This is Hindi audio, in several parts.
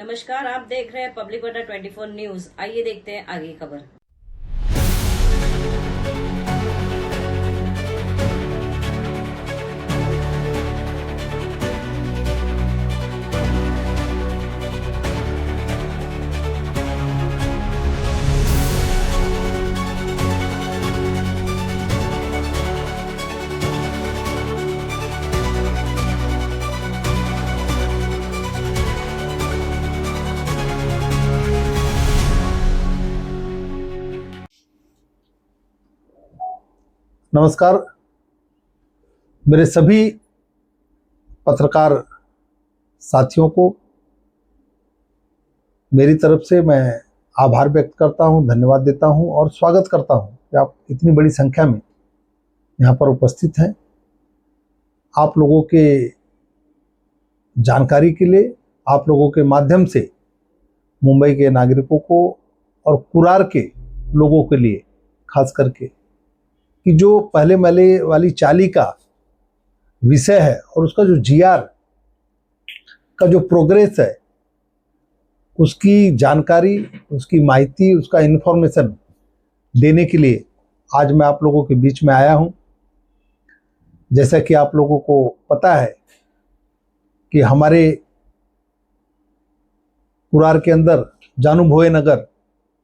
नमस्कार, आप देख रहे हैं पब्लिक वार्ता 24 न्यूज। आइए देखते हैं आगे की खबर। नमस्कार। मेरे सभी पत्रकार साथियों को मेरी तरफ से मैं आभार व्यक्त करता हूं, धन्यवाद देता हूं और स्वागत करता हूं कि आप इतनी बड़ी संख्या में यहां पर उपस्थित हैं। आप लोगों के जानकारी के लिए, आप लोगों के माध्यम से मुंबई के नागरिकों को और कुरार के लोगों के लिए खास करके कि जो पहले महले वाली चाली का विषय है और उसका जो जीआर का जो प्रोग्रेस है, उसकी जानकारी, उसकी माहिती, उसका इन्फॉर्मेशन देने के लिए आज मैं आप लोगों के बीच में आया हूं। जैसा कि आप लोगों को पता है कि हमारे कुरार के अंदर जानू भोये नगर,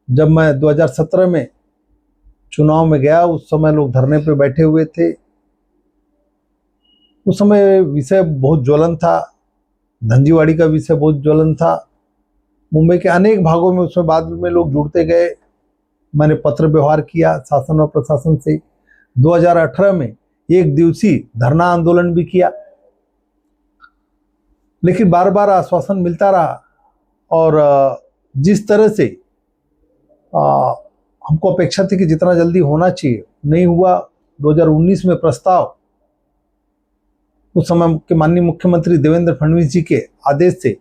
जब मैं 2017 में चुनाव में गया, उस समय लोग धरने पे बैठे हुए थे। उस समय विषय बहुत ज्वलन था, धंजीवाड़ी का विषय बहुत ज्वलन था। मुंबई के अनेक भागों में उसमें बाद में लोग जुड़ते गए। मैंने पत्र व्यवहार किया शासन और प्रशासन से। 2018 में एक दिवसीय धरना आंदोलन भी किया, लेकिन बार बार आश्वासन मिलता रहा और जिस तरह से हमको अपेक्षा थी कि जितना जल्दी होना चाहिए नहीं हुआ। 2019 में प्रस्ताव उस समय के माननीय मुख्यमंत्री देवेंद्र फडणवीस जी के आदेश से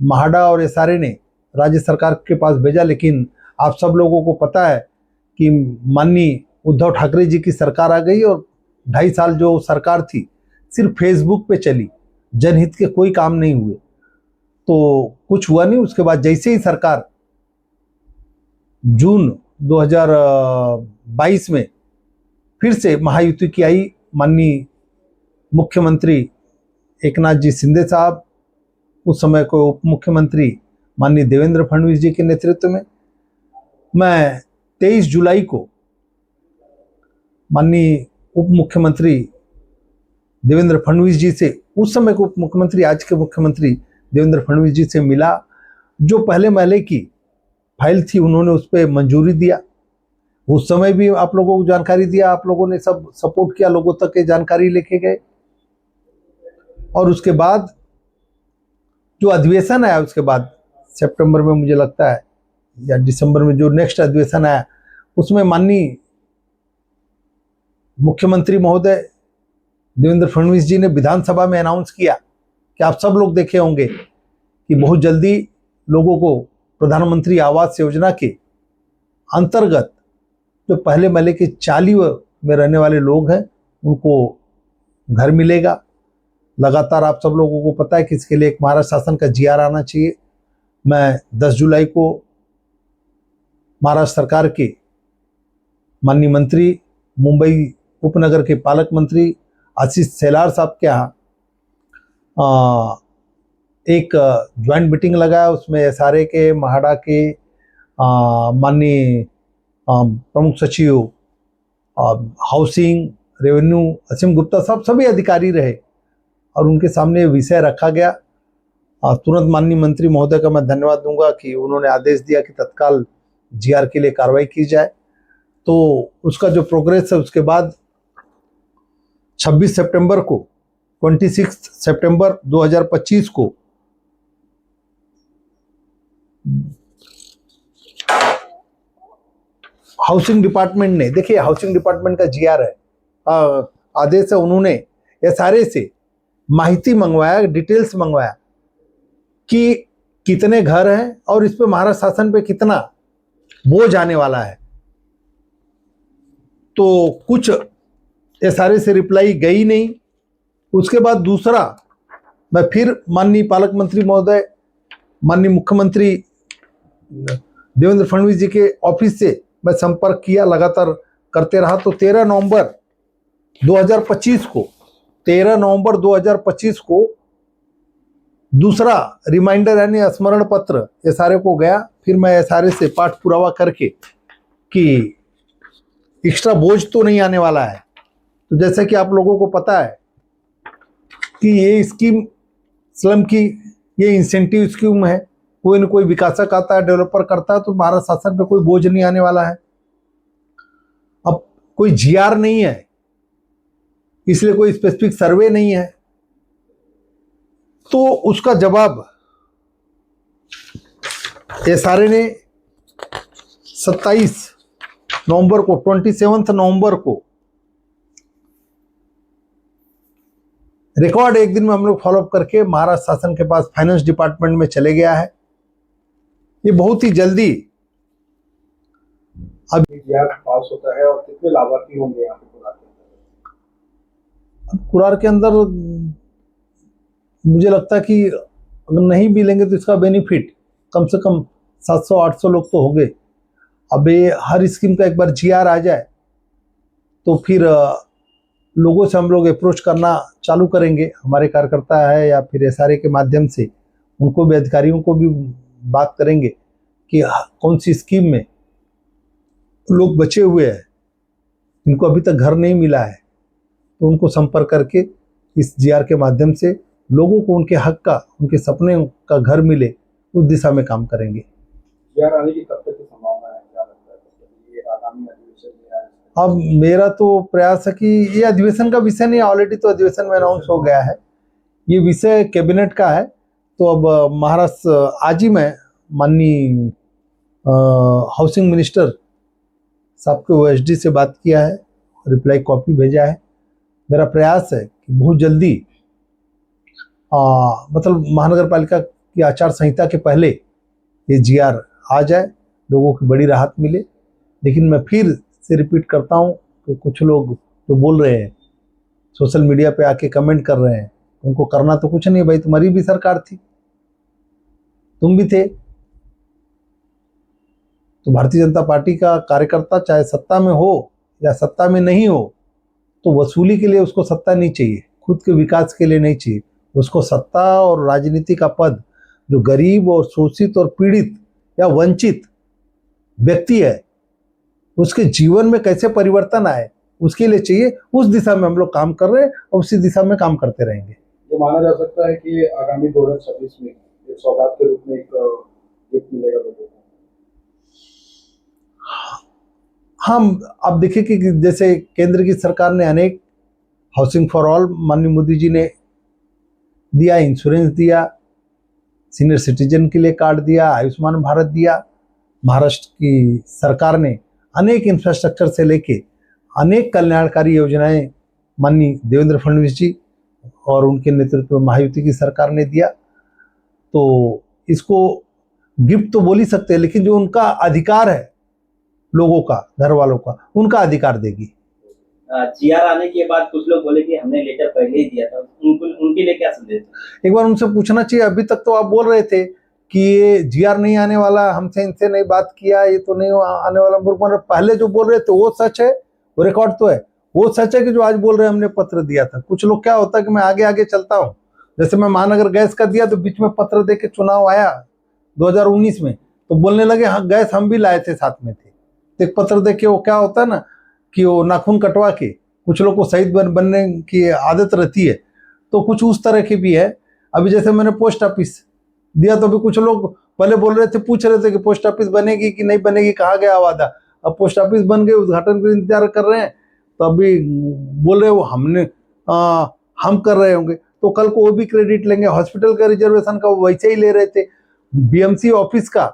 महाडा और एसआरए ने राज्य सरकार के पास भेजा, लेकिन आप सब लोगों को पता है कि माननीय उद्धव ठाकरे जी की सरकार आ गई और 2.5 साल जो सरकार थी सिर्फ फेसबुक पे चली, जनहित के कोई काम नहीं हुए, तो कुछ हुआ नहीं। उसके बाद जैसे ही सरकार जून 2022 में फिर से महायुति की आई, माननीय मुख्यमंत्री एकनाथ जी शिंदे साहब, उस समय को उप मुख्यमंत्री माननीय देवेंद्र फडणवीस जी के नेतृत्व में, मैं 23 जुलाई को माननीय उप मुख्यमंत्री देवेंद्र फडणवीस जी से, उस समय के उप मुख्यमंत्री आज के मुख्यमंत्री देवेंद्र फडणवीस जी से मिला। जो पहले महले की फाइल थी उन्होंने उस पर मंजूरी दिया। उस समय भी आप लोगों को जानकारी दिया, आप लोगों ने सब सपोर्ट किया, लोगों तक ये जानकारी लेके गए। और उसके बाद जो अधिवेशन आया, उसके बाद सितंबर में मुझे लगता है या दिसंबर में जो नेक्स्ट अधिवेशन आया, उसमें माननीय मुख्यमंत्री महोदय देवेंद्र फडणवीस जी ने विधानसभा में अनाउंस किया कि आप सब लोग देखे होंगे कि बहुत जल्दी लोगों को प्रधानमंत्री आवास योजना के अंतर्गत जो पहले महले के चाली में रहने वाले लोग हैं उनको घर मिलेगा। लगातार आप सब लोगों को पता है कि इसके लिए एक महाराष्ट्र शासन का जीआर आना चाहिए। मैं 10 जुलाई को महाराष्ट्र सरकार के माननीय मंत्री, मुंबई उपनगर के पालक मंत्री आशीष शेलार साहब के यहाँ एक ज्वाइंट मीटिंग लगाया। उसमें एसआरए के, महाडा के माननीय प्रमुख सचिव हाउसिंग, रेवेन्यू असीम गुप्ता साहब सभी अधिकारी रहे और उनके सामने विषय रखा गया। तुरंत माननीय मंत्री महोदय का मैं धन्यवाद दूंगा कि उन्होंने आदेश दिया कि तत्काल जीआर के लिए कार्रवाई की जाए। तो उसका जो प्रोग्रेस है, उसके बाद 26 सितंबर को 26 सितंबर 2025 को हाउसिंग डिपार्टमेंट ने, देखिए हाउसिंग डिपार्टमेंट का जीआर है, आदेश है, उन्होंने एसआरए से माहिती मंगवाया, डिटेल्स मंगवाया कि कितने घर हैं और इस पे महाराष्ट्र शासन पे कितना बोझ आने वाला है। तो कुछ एसआरए से रिप्लाई गई नहीं। उसके बाद दूसरा, मैं फिर माननीय पालक मंत्री महोदय माननीय मुख्यमंत्री देवेंद्र फडणवीस जी के ऑफिस से मैं संपर्क किया, लगातार करते रहा। तो 13 नवंबर 2025 को दूसरा रिमाइंडर यानी स्मरण पत्र एसआरए को गया। फिर मैं एसआरए से पाठ पुरावा करके कि एक्स्ट्रा बोझ तो नहीं आने वाला है। तो जैसे कि आप लोगों को पता है कि ये स्कीम स्लम की ये इंसेंटिव स्कीम है, कोई न कोई विकासक आता है, डेवलपर करता है, तो भारत शासन पे कोई बोझ नहीं आने वाला है। अब कोई जीआर नहीं है, इसलिए कोई स्पेसिफिक सर्वे नहीं है। तो उसका जवाब एसआरए ने 27 नवंबर को 27 नवंबर को रिकॉर्ड एक दिन में हम लोग फॉलोअप करके महाराष्ट्र शासन के पास फाइनेंस डिपार्टमेंट में चले गया है। ये बहुत ही जल्दी अब पास होता है और कितने लाभार्थी होंगे यहाँ पे कुरार के अंदर मुझे लगता है कि अगर नहीं भी लेंगे तो इसका बेनिफिट कम से कम 700-800 लोग तो होंगे। अब ये हर स्कीम का एक बार जीआर आ जाए तो फिर लोगों से हम लोग अप्रोच करना चालू करेंगे, हमारे कार्यकर्ता है या फिर एसआरए के माध्यम से उनको भी, अधिकारियों को भी बात करेंगे कि कौन सी स्कीम में लोग बचे हुए हैं, इनको अभी तक घर नहीं मिला है, तो उनको संपर्क करके इस जीआर के माध्यम से लोगों को उनके हक का, उनके सपने का घर मिले, उस दिशा में काम करेंगे। जीआर आने की कब तक की संभावना है, क्या लगता है? ये आगामी अधिवेशन में आए? अब मेरा तो प्रयास है कि ये अधिवेशन का विषय नहीं, ऑलरेडी तो अधिवेशन में अनाउंस हो गया है, ये विषय कैबिनेट का है। तो अब महाराष्ट्र आज ही मैं माननीय हाउसिंग मिनिस्टर साहब के ओएसडी से बात किया है, रिप्लाई कॉपी भेजा है। मेरा प्रयास है कि बहुत जल्दी मतलब महानगर पालिका की आचार संहिता के पहले ये जीआर आ जाए, लोगों की बड़ी राहत मिले। लेकिन मैं फिर से रिपीट करता हूँ कि कुछ लोग जो बोल रहे हैं, सोशल मीडिया पे आके कमेंट कर रहे हैं, उनको करना तो कुछ नहीं भाई, तुम्हारी भी सरकार थी, तुम भी थे। तो भारतीय जनता पार्टी का कार्यकर्ता चाहे सत्ता में हो या सत्ता में नहीं हो, तो वसूली के लिए उसको सत्ता नहीं चाहिए, खुद के विकास के लिए नहीं चाहिए। उसको सत्ता और राजनीति का पद जो गरीब और शोषित और पीड़ित या वंचित व्यक्ति है उसके जीवन में कैसे परिवर्तन आए उसके लिए चाहिए। उस दिशा में हम लोग काम कर रहे हैं और उसी दिशा में काम करते रहेंगे। ये माना जा सकता है कि आगामी 2026 में एक सौगात के रूप में एक गिफ्ट मिलेगा लोगों को। हम अब देखिए कि जैसे केंद्र की सरकार ने अनेक हाउसिंग फॉर ऑल माननीय मोदी जी ने दिया, इंश्योरेंस दिया, सीनियर सिटीजन के लिए कार्ड दिया, आयुष्मान भारत दिया। महाराष्ट्र की सरकार ने अनेक इंफ्रास्ट्रक्चर से लेके अनेक कल्याणकारी योजनाएं माननीय देवेंद्र फडणवीस जी और उनके नेतृत्व में महायुति की सरकार ने दिया। तो इसको गिफ्ट तो बोल ही सकते हैं, लेकिन जो उनका अधिकार है लोगों का, घर वालों का, उनका अधिकार देगी। जीआर आने के बाद कुछ लोग बोले कि हमने लेटर पहले ही दिया था, उनके लिए क्या संदेश? एक बार उनसे पूछना चाहिए। अभी तक तो आप बोल रहे थे कि ये जीआर नहीं आने वाला, हमसे इनसे नहीं बात किया, ये तो नहीं आने वाला। मतलब पहले जो बोल रहे थे वो सच है, वो रिकॉर्ड तो है, वो सच है कि जो आज बोल रहे हैं हमने पत्र दिया था। कुछ लोग क्या होता है कि मैं आगे आगे चलता हूँ, जैसे मैं महानगर गैस का दिया तो बीच में पत्र दे के चुनाव आया 2019 में, तो बोलने लगे हाँ गैस हम भी लाए थे, साथ में थे। तो एक पत्र दे के वो क्या होता है ना कि वो नाखून कटवा के कुछ लोग को शहीद बनने की आदत रहती है, तो कुछ उस तरह की भी है। अभी जैसे मैंने पोस्ट ऑफिस दिया तो अभी कुछ लोग पहले बोल रहे थे, पूछ रहे थे कि पोस्ट ऑफिस बनेगी कि नहीं बनेगी, कहाँ गया वादा। अब पोस्ट ऑफिस बन गए, उद्घाटन का इंतजार कर रहे हैं, तो अभी बोल रहे वो हम कर रहे होंगे, तो कल को वो भी क्रेडिट लेंगे। हॉस्पिटल का रिजर्वेशन का वो वैसे ही ले रहे थे। बीएमसी ऑफिस का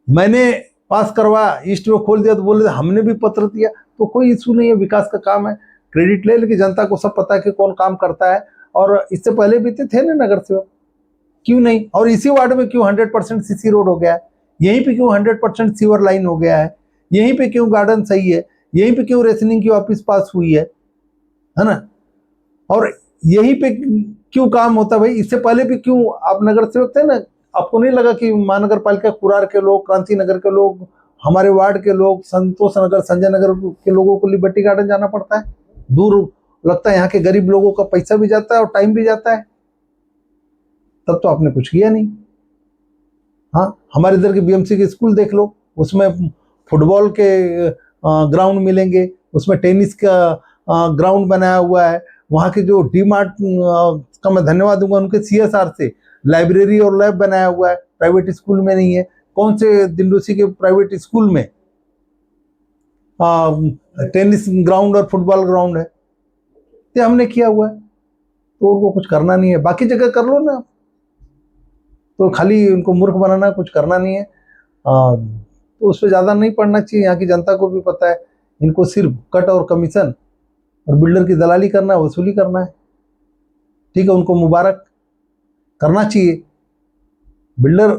मैंने पास करवाया, ईस्ट में खोल दिया, तो बोल रहे हमने भी पत्र दिया। तो कोई इशू नहीं है, विकास का काम है, क्रेडिट ले, लेकिन जनता को सब पता है कि कौन काम करता है। और इससे पहले भी थे ना नगर सेवक, क्यों नहीं? और इसी वार्ड में क्यों 100% सीसी रोड हो गया है, यहीं पे क्यों 100% सीवर लाइन हो गया है, यहीं पे क्यों गार्डन सही है, यहीं पे क्यों रेशनिंग की ऑफिस पास हुई है ना, और यहीं पे क्यों काम होता है भाई। इससे पहले भी क्यों आप नगर सेवक थे ना, आपको नहीं लगा कि महानगर पालिका कुरार के लोग, क्रांति नगर के लोग, हमारे वार्ड के लोग, संतोष नगर, संजय नगर के लोगों को लिबर्टी गार्डन जाना पड़ता है? दूर लगता है, यहाँ के गरीब लोगों का पैसा भी जाता है और टाइम भी जाता है। तब तो आपने कुछ किया नहीं। हाँ, हमारे इधर के बीएमसी के स्कूल देख लो, उसमें फुटबॉल के ग्राउंड मिलेंगे, उसमें टेनिस का ग्राउंड बनाया हुआ है। वहाँ के जो डी मार्ट का मैं धन्यवाद दूंगा, उनके CSR से लाइब्रेरी और लैब बनाया हुआ है, प्राइवेट स्कूल में नहीं है। कौन से दिंडोसी के प्राइवेट स्कूल में टेनिस ग्राउंड और फुटबॉल ग्राउंड है? ये हमने किया हुआ है। तो उनको कुछ करना नहीं है, बाकी जगह कर लो ना। तो खाली उनको मूर्ख बनाना, कुछ करना नहीं है। तो उस पर ज़्यादा नहीं पड़ना चाहिए। यहाँ की जनता को भी पता है, इनको सिर्फ कट और कमीशन और बिल्डर की दलाली करना है, वसूली करना है। ठीक है, उनको मुबारक करना चाहिए। बिल्डर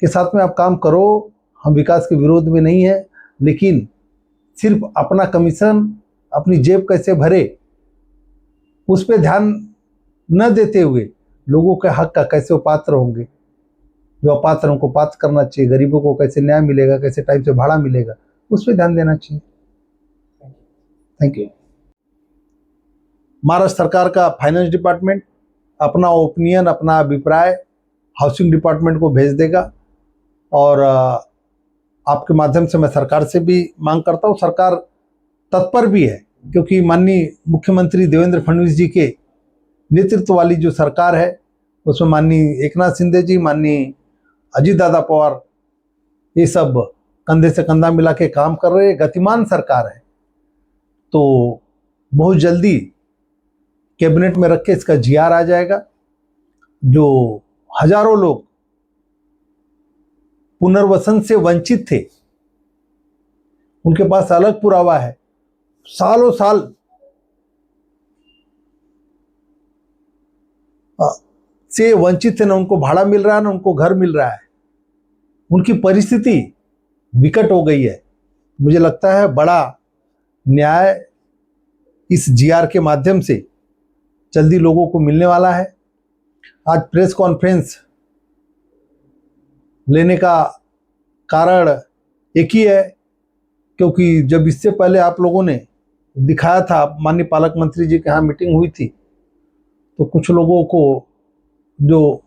के साथ में आप काम करो, हम विकास के विरोध में नहीं है, लेकिन सिर्फ अपना कमीशन, अपनी जेब कैसे भरे, उस पर ध्यान न देते हुए लोगों के हक का कैसे वो पात्र होंगे, जो अपात्र उनको पात्र करना चाहिए, गरीबों को कैसे न्याय मिलेगा, कैसे टाइम से भाड़ा मिलेगा, उस पर ध्यान देना चाहिए। Thank you. महाराष्ट्र सरकार का फाइनेंस डिपार्टमेंट अपना ओपिनियन, अपना अभिप्राय हाउसिंग डिपार्टमेंट को भेज देगा, और आपके माध्यम से मैं सरकार से भी मांग करता हूँ, सरकार तत्पर भी है, क्योंकि माननीय मुख्यमंत्री देवेंद्र फडणवीस जी के नेतृत्व वाली जो सरकार है, उसमें माननीय एकनाथ शिंदे जी, माननीय अजीत दादा पवार, ये सब कंधे से कंधा मिला के काम कर रहे हैं। गतिमान सरकार है। तो बहुत जल्दी कैबिनेट में रख के इसका GR आ जाएगा। जो हजारों लोग पुनर्वसन से वंचित थे, उनके पास अलग पुरावा है। सालों साल से वंचित थे, ना उनको भाड़ा मिल रहा है, ना उनको घर मिल रहा है। उनकी परिस्थिति विकट हो गई है। मुझे लगता है बड़ा न्याय इस GR के माध्यम से जल्दी लोगों को मिलने वाला है। आज प्रेस कॉन्फ्रेंस लेने का कारण एक ही है, क्योंकि जब इससे पहले आप लोगों ने दिखाया था, माननीय पालक मंत्री जी के यहाँ मीटिंग हुई थी, तो कुछ लोगों को, जो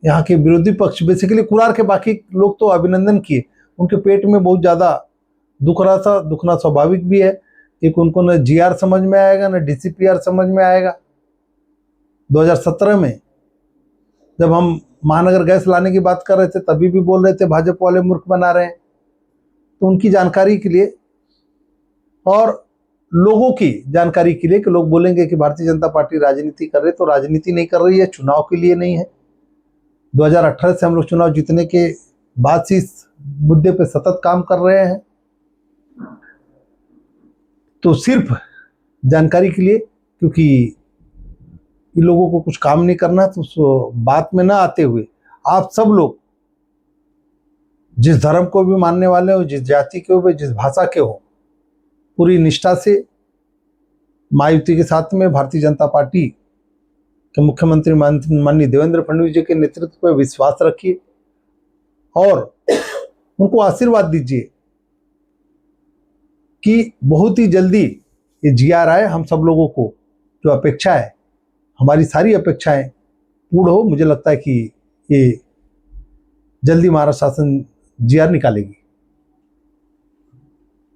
यहाँ के विरोधी पक्ष, बेसिकली कुरार के बाकी लोग तो अभिनंदन किए, उनके पेट में बहुत ज़्यादा दुख रहा था। दुखना स्वाभाविक भी है, एक उनको न GR समझ में आएगा, न DCPR समझ में आएगा। 2017 में जब हम महानगर गैस लाने की बात कर रहे थे, तभी भी बोल रहे थे भाजपा वाले मूर्ख बना रहे हैं। तो उनकी जानकारी के लिए और लोगों की जानकारी के लिए, कि लोग बोलेंगे कि भारतीय जनता पार्टी राजनीति कर रही है, तो राजनीति नहीं कर रही है, चुनाव के लिए नहीं है। 2018 से हम लोग चुनाव जीतने के बाद से इस मुद्दे पे सतत काम कर रहे हैं। तो सिर्फ जानकारी के लिए, क्योंकि इन लोगों को कुछ काम नहीं करना, तो उस बात में ना आते हुए आप सब लोग जिस धर्म को भी मानने वाले हो, जिस जाति के हो, जिस भाषा के हो, पूरी निष्ठा से महायुति के साथ में भारतीय जनता पार्टी के मुख्यमंत्री माननीय देवेंद्र फडणवीस जी के नेतृत्व पर विश्वास रखिए और उनको आशीर्वाद दीजिए कि बहुत ही जल्दी ये GR आए। हम सब लोगों को जो अपेक्षा है, हमारी सारी अपेक्षाएं पूर्ण हो। मुझे लगता है कि ये जल्दी महाराष्ट्र शासन GR निकालेगी।